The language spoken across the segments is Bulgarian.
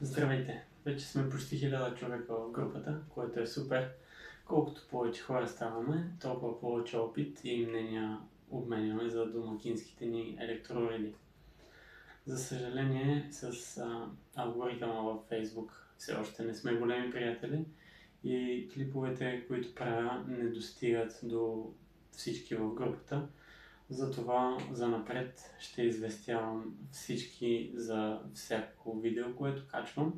Здравейте! Вече сме почти 1000 човека в групата, което е супер. Колкото повече хора ставаме, толкова повече опит и мнения обменяме за домакинските ни електроуреди. За съжаление, с алгоритъма във Facebook все още не сме големи приятели и клиповете, които правя, не достигат до всички в групата. Затова занапред ще известявам всички за всяко видео, което качвам.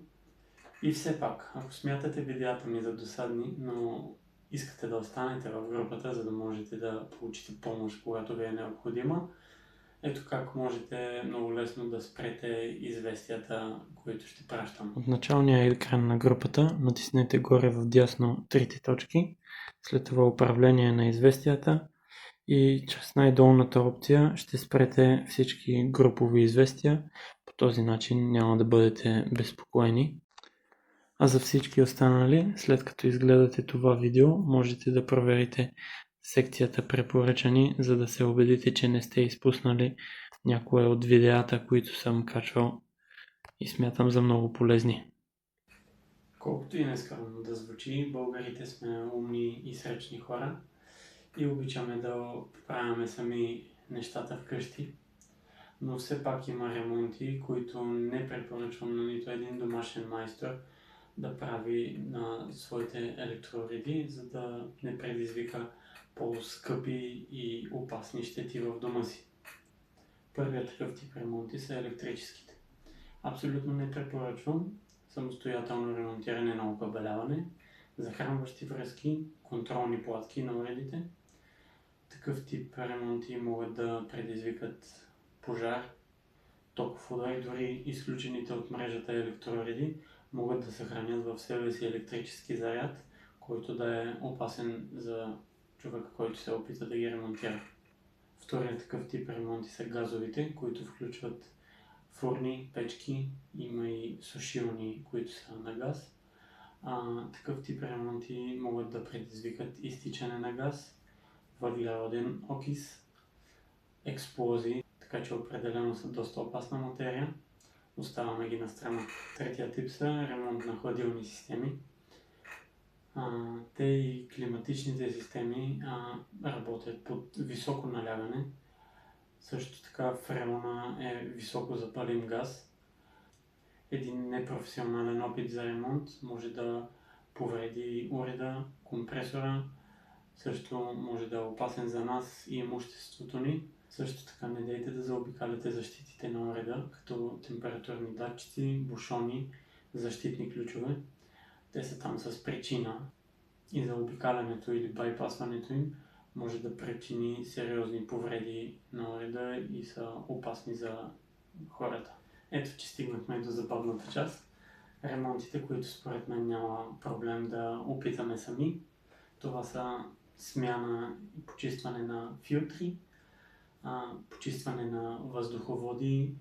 И все пак, ако смятате видеята ми за досадни, но искате да останете в групата, за да можете да получите помощ, когато ви е необходима, ето как можете много лесно да спрете известията, които ще пращам. От началния екран на групата натиснете горе в дясно трите точки, след това управление на известията и чрез най-долната опция ще спрете всички групови известия. По този начин няма да бъдете безпокоени. А за всички останали, след като изгледате това видео, можете да проверите секцията препоръчани, за да се убедите, че не сте изпуснали някое от видеята, които съм качвал и смятам за много полезни. Колкото и нескромно да звучи, българите сме умни и сречни хора и обичаме да правяме сами нещата вкъщи. Но все пак има ремонти, които не препоръчвам на нито един домашен майстор да прави на своите електроуреди, за да не предизвика по-скъпи и опасни щети в дома си. Първият такъв тип ремонти са електрическите. Абсолютно не препоръчвам самостоятелно ремонтиране на окабеляване, захранващи връзки, контролни платки на уредите. Такъв тип ремонти могат да предизвикат пожар, токов удар и дори изключените от мрежата електроуреди могат да съхранят в себе си електрически заряд, който да е опасен за човека, който се опита да ги ремонтира. Вторият такъв тип ремонти са газовите, които включват фурни, печки, има и сушилни, които са на газ. Такъв тип ремонти могат да предизвикат изтичане на газ, въглероден окис, експлозии, така че определено са доста опасна материя. Оставаме ги на страна. Третия тип са ремонт на хладилни системи. Те и климатичните системи работят под високо налягане. Също така фреона е високо запалим газ. Един непрофесионален опит за ремонт може да повреди уреда, компресора. Също може да е опасен за нас и имуществото ни. Също така не дейте да заобикаляте защитите на уреда, като температурни датчици, бушони, защитни ключове. Те са там с причина и заобикалянето или байпасването им може да причини сериозни повреди на уреда и са опасни за хората. Ето, че стигнахме до забавната част. Ремонтите, които според мен няма проблем да опитаме сами. Това са смяна и почистване на филтри, почистване на въздуховоди,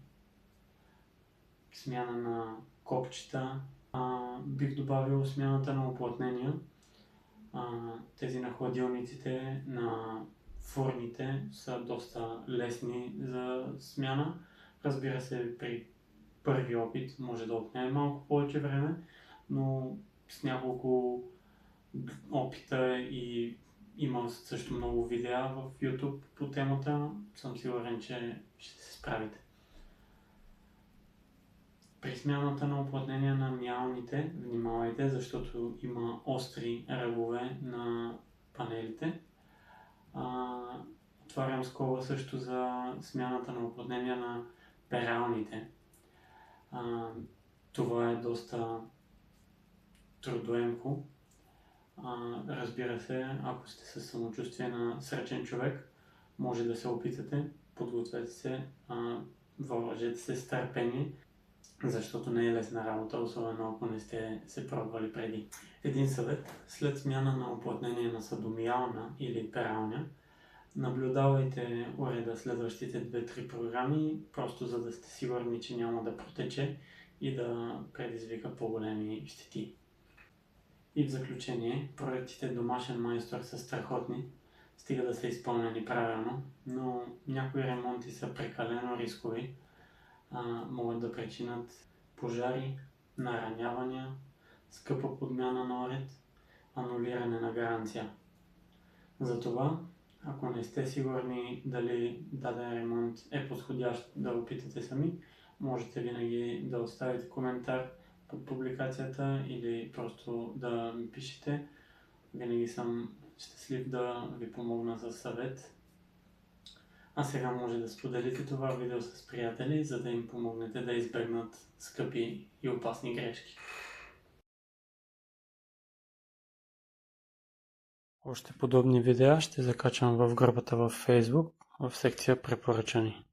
смяна на копчета. Бих добавил смяната на уплътнения. Тези на хладилниците, на фурните са доста лесни за смяна. Разбира се, при първи опит може да отнеме малко повече време, но с няколко опита и има също много видеа в YouTube по темата, съм сигурен, че ще се справите. При смяната на уплътнения на миалните, внимавайте, защото има остри ръбове на панелите. Отварям скоба също за смяната на уплътнения на пералните. Това е доста трудоемко. Разбира се, ако сте със самочувствие на сречен човек, може да се опитате, подгответе се, въоръжете се с търпение, защото не е лесна работа, особено ако не сте се пробвали преди. Един съвет: след смяна на уплътнение на съдомиална или пералня, наблюдавайте уреда следващите 2-3 програми, просто за да сте сигурни, че няма да протече и да предизвика по-големи щети. И в заключение, проектите домашен майстор са страхотни, стига да са изпълнени правилно, но някои ремонти са прекалено рискови, могат да причинят пожари, наранявания, скъпа подмяна на оред, анулиране на гаранция. Затова, ако не сте сигурни дали даден ремонт е подходящ да опитате сами, можете винаги да оставите коментар под публикацията или просто да ми пишете. Винаги съм щастлив да ви помогна за съвет. А сега може да споделите това видео с приятели, за да им помогнете да избегнат скъпи и опасни грешки. Още подобни видеа ще закачам в групата във Facebook в секция препоръчани.